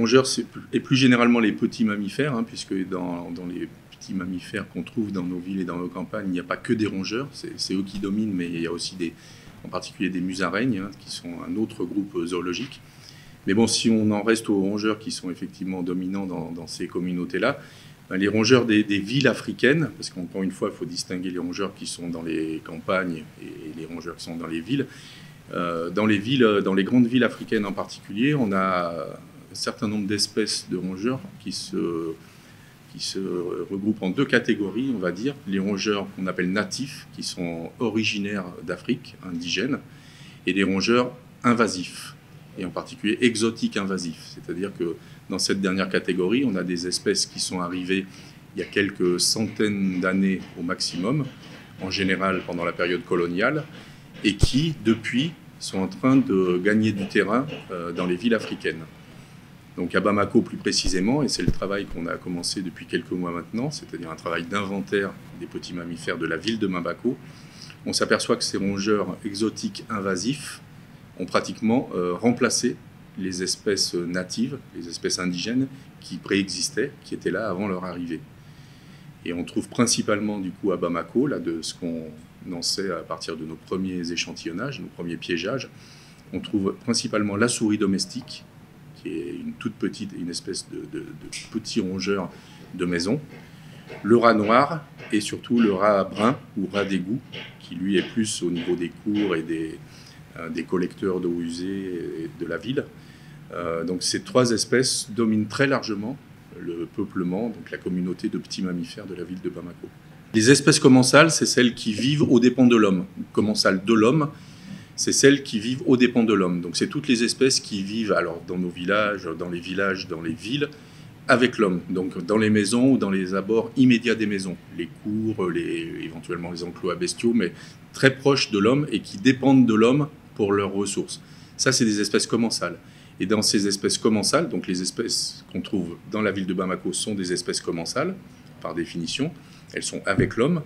rongeurs et plus généralement les petits mammifères, hein, puisque dans les petits mammifères qu'on trouve dans nos villes et dans nos campagnes, il n'y a pas que des rongeurs, c'est eux qui dominent, mais il y a aussi en particulier des musaraignes, hein, qui sont un autre groupe zoologique. Mais bon, si on en reste aux rongeurs qui sont effectivement dominants dans ces communautés-là, ben les rongeurs des villes africaines, parce qu'encore une fois, il faut distinguer les rongeurs qui sont dans les campagnes et les rongeurs qui sont dans les villes. Dans les grandes villes africaines en particulier, on a un certain nombre d'espèces de rongeurs qui se regroupent en deux catégories, on va dire. Les rongeurs qu'on appelle natifs, qui sont originaires d'Afrique, indigènes, et les rongeurs invasifs, et en particulier exotiques invasifs. C'est-à-dire que dans cette dernière catégorie, on a des espèces qui sont arrivées il y a quelques centaines d'années au maximum, en général pendant la période coloniale, et qui, depuis, sont en train de gagner du terrain dans les villes africaines. Donc à Bamako plus précisément, et c'est le travail qu'on a commencé depuis quelques mois maintenant, c'est-à-dire un travail d'inventaire des petits mammifères de la ville de Bamako, on s'aperçoit que ces rongeurs exotiques invasifs ont pratiquement remplacé les espèces natives, les espèces indigènes qui préexistaient, qui étaient là avant leur arrivée. Et on trouve principalement du coup à Bamako, là de ce qu'on en sait à partir de nos premiers échantillonnages, nos premiers piégeages, on trouve principalement la souris domestique, qui est une toute petite, une espèce de petit rongeur de maison, le rat noir et surtout le rat brun ou rat d'égout, qui lui est plus au niveau des cours et des collecteurs d'eau usée de la ville. Donc ces trois espèces dominent très largement le peuplement, donc la communauté de petits mammifères de la ville de Bamako. Les espèces commensales, c'est celles qui vivent aux dépens de l'homme. Commensales de l'homme, c'est celles qui vivent aux dépens de l'homme. Donc c'est toutes les espèces qui vivent alors, dans nos villages, dans les villes, avec l'homme. Donc dans les maisons ou dans les abords immédiats des maisons. Les cours, éventuellement les enclos à bestiaux, mais très proches de l'homme et qui dépendent de l'homme pour leurs ressources. Ça, c'est des espèces commensales. Et dans ces espèces commensales, donc les espèces qu'on trouve dans la ville de Bamako sont des espèces commensales, par définition, elles sont avec l'homme.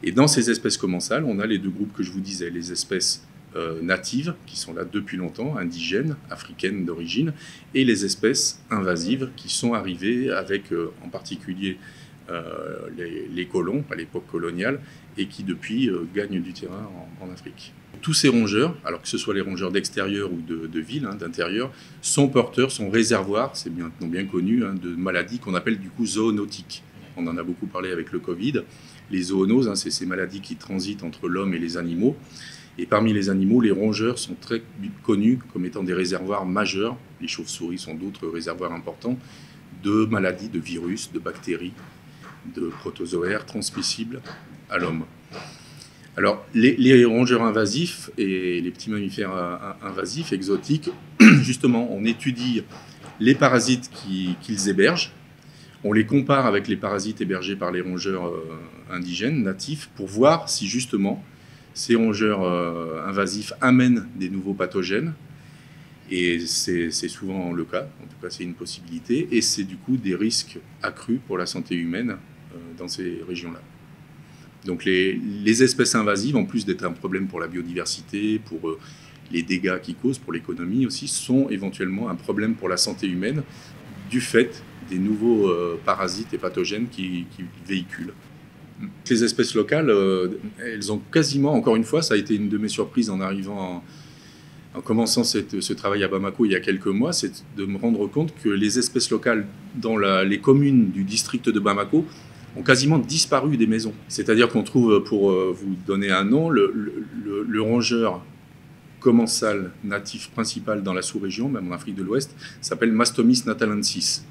Et dans ces espèces commensales, on a les deux groupes que je vous disais, les espèces natives, qui sont là depuis longtemps, indigènes, africaines d'origine, et les espèces invasives qui sont arrivées avec en particulier les colons à l'époque coloniale et qui depuis gagnent du terrain en Afrique. Tous ces rongeurs, alors que ce soit les rongeurs d'extérieur ou de ville, hein, d'intérieur, sont porteurs, sont réservoirs, c'est maintenant bien connu, hein, de maladies qu'on appelle du coup zoonotiques. On en a beaucoup parlé avec le Covid. Les zoonoses, hein, c'est ces maladies qui transitent entre l'homme et les animaux. Et parmi les animaux, les rongeurs sont très connus comme étant des réservoirs majeurs. Les chauves-souris sont d'autres réservoirs importants de maladies, de virus, de bactéries, de protozoaires transmissibles à l'homme. Alors, les rongeurs invasifs et les petits mammifères invasifs, exotiques, justement, on étudie les parasites qu'ils hébergent. On les compare avec les parasites hébergés par les rongeurs indigènes, natifs, pour voir si justement ces rongeurs invasifs amènent des nouveaux pathogènes. Et c'est souvent le cas, en tout cas c'est une possibilité, et c'est du coup des risques accrus pour la santé humaine dans ces régions-là. Donc les espèces invasives, en plus d'être un problème pour la biodiversité, pour les dégâts qu'ils causent, pour l'économie aussi, sont éventuellement un problème pour la santé humaine du fait des nouveaux parasites et pathogènes qu'ils véhiculent. Les espèces locales, elles ont quasiment, encore une fois, ça a été une de mes surprises en arrivant, en commençant ce travail à Bamako il y a quelques mois, c'est de me rendre compte que les espèces locales dans les communes du district de Bamako ont quasiment disparu des maisons. C'est-à-dire qu'on trouve, pour vous donner un nom, le rongeur commensal natif principal dans la sous-région, même en Afrique de l'Ouest, s'appelle Mastomys natalensis.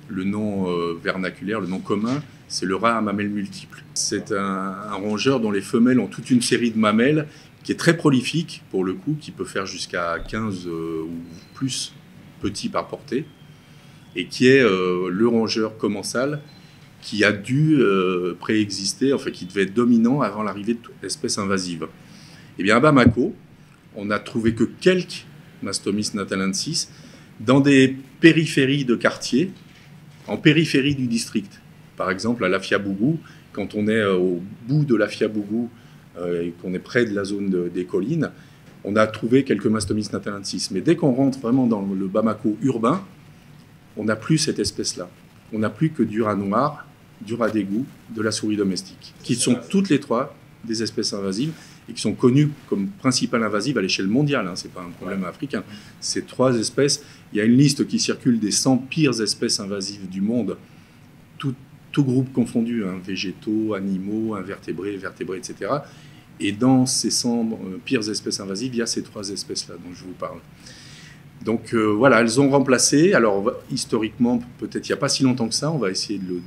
Le nom vernaculaire, le nom commun, c'est le rat à mamelles multiples. C'est un rongeur dont les femelles ont toute une série de mamelles qui est très prolifique, pour le coup, qui peut faire jusqu'à 15 ou plus petits par portée, et qui est le rongeur commensal qui a dû préexister, enfin qui devait être dominant avant l'arrivée de toute espèce invasive. Et bien à Bamako, on n'a trouvé que quelques Mastomys natalensis dans des périphéries de quartiers, en périphérie du district. Par exemple, à Lafia-Bougou, quand on est au bout de Lafia-Bougou et qu'on est près de la zone des collines, on a trouvé quelques Mastomys natalensis. Mais dès qu'on rentre vraiment dans le Bamako urbain, on n'a plus cette espèce-là. On n'a plus que du rat noir, du rat d'égout, de la souris domestique, qui sont toutes les trois des espèces invasives et qui sont connues comme principales invasives à l'échelle mondiale. Ce n'est pas un problème africain. Ces trois espèces, il y a une liste qui circule des 100 pires espèces invasives du monde, tout groupe confondu, végétaux, animaux, invertébrés, vertébrés, etc. Et dans ces 100 pires espèces invasives, il y a ces trois espèces-là dont je vous parle. Donc voilà, elles ont remplacé. Alors historiquement, peut-être il n'y a pas si longtemps que ça, on va essayer de le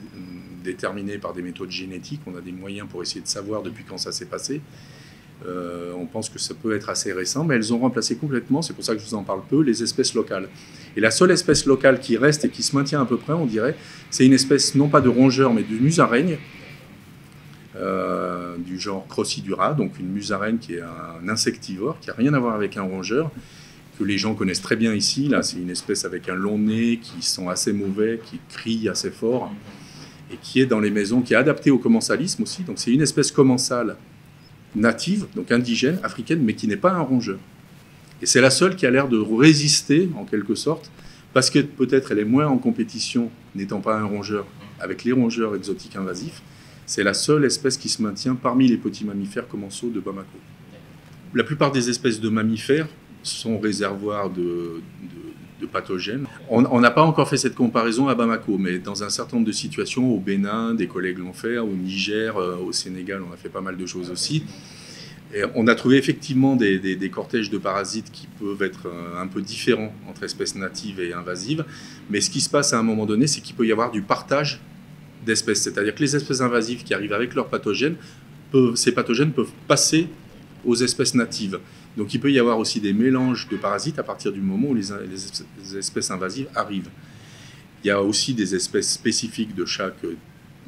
déterminer par des méthodes génétiques. On a des moyens pour essayer de savoir depuis quand ça s'est passé. On pense que ça peut être assez récent, mais elles ont remplacé complètement, c'est pour ça que je vous en parle peu, les espèces locales. Et la seule espèce locale qui reste et qui se maintient à peu près, on dirait, c'est une espèce non pas de rongeur, mais de musaraigne, du genre Crossidura, donc une musaraigne qui est un insectivore, qui n'a rien à voir avec un rongeur, que les gens connaissent très bien ici. Là, c'est une espèce avec un long nez, qui sent assez mauvais, qui crie assez fort, et qui est dans les maisons, qui est adaptée au commensalisme aussi. Donc c'est une espèce commensale native, donc indigène, africaine, mais qui n'est pas un rongeur. Et c'est la seule qui a l'air de résister, en quelque sorte, parce que peut-être elle est moins en compétition, n'étant pas un rongeur, avec les rongeurs exotiques invasifs. C'est la seule espèce qui se maintient parmi les petits mammifères commensaux de Bamako. La plupart des espèces de mammifères sont réservoirs de pathogènes. On n'a pas encore fait cette comparaison à Bamako, mais dans un certain nombre de situations, au Bénin, des collègues l'ont fait, au Niger, au Sénégal, on a fait pas mal de choses aussi. Et on a trouvé effectivement des cortèges de parasites qui peuvent être un peu différents entre espèces natives et invasives, mais ce qui se passe à un moment donné, c'est qu'il peut y avoir du partage d'espèces, c'est-à-dire que les espèces invasives qui arrivent avec leurs pathogènes, ces pathogènes peuvent passer aux espèces natives. Donc il peut y avoir aussi des mélanges de parasites à partir du moment où les espèces invasives arrivent. Il y a aussi des espèces spécifiques de chaque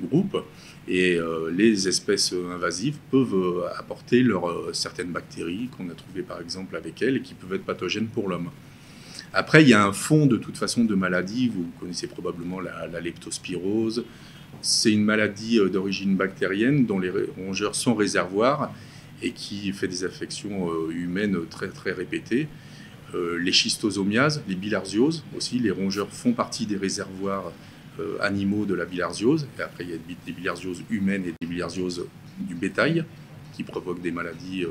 groupe, et les espèces invasives peuvent apporter certaines bactéries qu'on a trouvées par exemple avec elles et qui peuvent être pathogènes pour l'homme. Après, il y a un fond de toute façon de maladies, vous connaissez probablement la leptospirose. C'est une maladie d'origine bactérienne dont les rongeurs sont réservoirs et qui fait des affections humaines très, très répétées. Les schistosomiases, les bilharzioses aussi, les rongeurs font partie des réservoirs animaux de la bilharziose. Et après, il y a des bilharzioses humaines et des bilharzioses du bétail qui provoquent des maladies.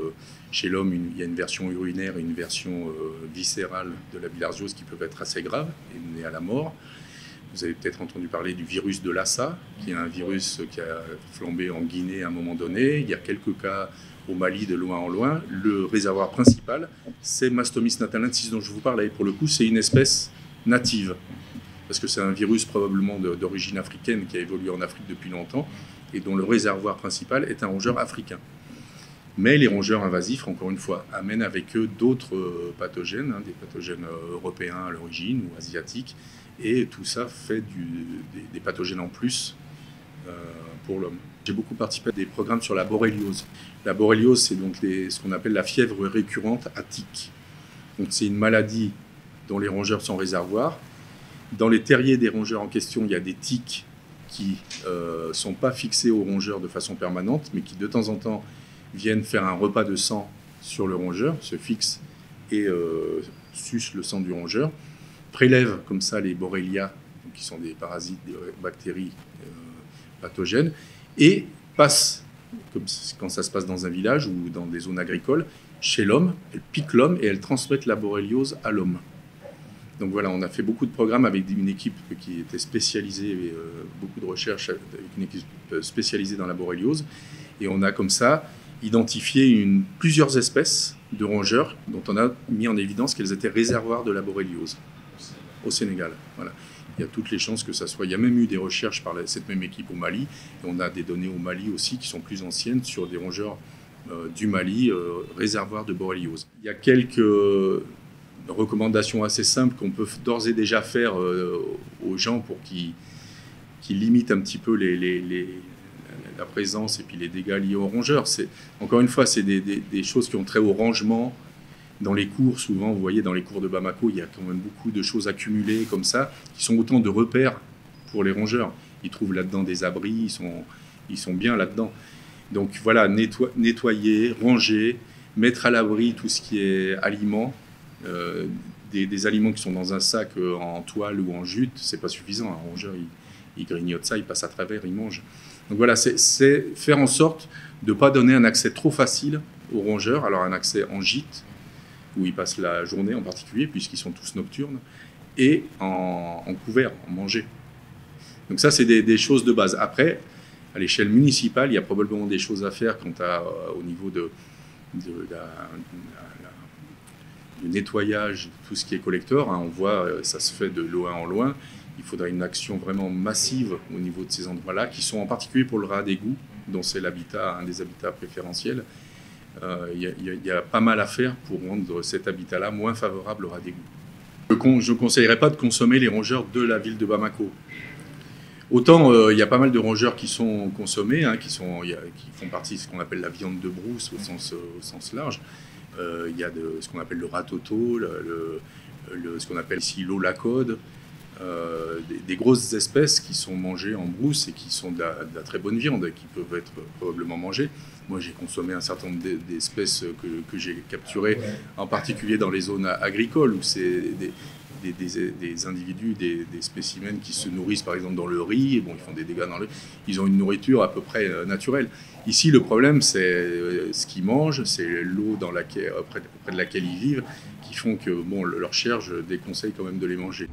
Chez l'homme, il y a une version urinaire et une version viscérale de la bilharziose qui peuvent être assez graves et mener à la mort. Vous avez peut-être entendu parler du virus de Lassa, qui est un virus qui a flambé en Guinée à un moment donné. Il y a quelques cas au Mali de loin en loin. Le réservoir principal, c'est Mastomys natalensis dont je vous parle. Et pour le coup, c'est une espèce native, parce que c'est un virus probablement d'origine africaine qui a évolué en Afrique depuis longtemps et dont le réservoir principal est un rongeur africain. Mais les rongeurs invasifs, encore une fois, amènent avec eux d'autres pathogènes, des pathogènes européens à l'origine ou asiatiques, et tout ça fait des pathogènes en plus pour l'homme. J'ai beaucoup participé à des programmes sur la borréliose. La borréliose, c'est donc ce qu'on appelle la fièvre récurrente à tiques. Donc c'est une maladie dont les rongeurs sont réservoirs. Dans les terriers des rongeurs en question, il y a des tiques qui ne sont pas fixées aux rongeurs de façon permanente, mais qui de temps en temps viennent faire un repas de sang sur le rongeur, se fixent et sucent le sang du rongeur, prélèvent comme ça les borrelia, qui sont des parasites, des bactéries pathogènes, et passent, comme quand ça se passe dans un village ou dans des zones agricoles, chez l'homme, elles piquent l'homme et elles transmettent la borréliose à l'homme. Donc voilà, on a fait beaucoup de programmes avec une équipe qui était spécialisée, beaucoup de recherches avec une équipe spécialisée dans la borréliose, et on a comme ça identifié plusieurs espèces de rongeurs dont on a mis en évidence qu'elles étaient réservoirs de la borréliose au Sénégal. Voilà. Il y a toutes les chances que ça soit. Il y a même eu des recherches par cette même équipe au Mali, et on a des données au Mali aussi qui sont plus anciennes sur des rongeurs du Mali réservoirs de borréliose. Il y a quelques recommandations assez simples qu'on peut d'ores et déjà faire aux gens pour qu'ils limitent un petit peu la présence et puis les dégâts liés aux rongeurs. Encore une fois, c'est des choses qui ont trait au rangement. Dans les cours, souvent, vous voyez, dans les cours de Bamako, il y a quand même beaucoup de choses accumulées comme ça, qui sont autant de repères pour les rongeurs. Ils trouvent là-dedans des abris, ils sont bien là-dedans. Donc voilà, nettoyer, ranger, mettre à l'abri tout ce qui est aliments, des aliments qui sont dans un sac en toile ou en jute, c'est pas suffisant. Un rongeur, il grignote ça, il passe à travers, il mange. Donc voilà, c'est faire en sorte de ne pas donner un accès trop facile aux rongeurs. Alors un accès en gîte, où ils passent la journée en particulier, puisqu'ils sont tous nocturnes, et en couvert, en manger. Donc ça, c'est des choses de base. Après, à l'échelle municipale, il y a probablement des choses à faire au niveau du nettoyage, tout ce qui est collecteur. On voit, ça se fait de loin en loin. Il faudrait une action vraiment massive au niveau de ces endroits-là, qui sont en particulier pour le rat d'égout, dont c'est l'habitat, un des habitats préférentiels. Il y a pas mal à faire pour rendre cet habitat-là moins favorable au rat d'égout. Je ne conseillerais pas de consommer les rongeurs de la ville de Bamako. Autant il y a pas mal de rongeurs qui sont consommés, qui font partie de ce qu'on appelle la viande de brousse au sens large. Il y a ce qu'on appelle le ratoto, ce qu'on appelle ici l'olacode, des grosses espèces qui sont mangées en brousse et qui sont de la très bonne viande, qui peuvent être probablement mangées. Moi, j'ai consommé un certain nombre d'espèces que j'ai capturées, en particulier dans les zones agricoles, où c'est des individus, des spécimens qui se nourrissent par exemple dans le riz, et bon, ils font des dégâts dans le riz, ils ont une nourriture à peu près naturelle. Ici, le problème, c'est ce qu'ils mangent, c'est l'eau auprès de laquelle ils vivent, qui font que bon, leur chair, je déconseille quand même de les manger.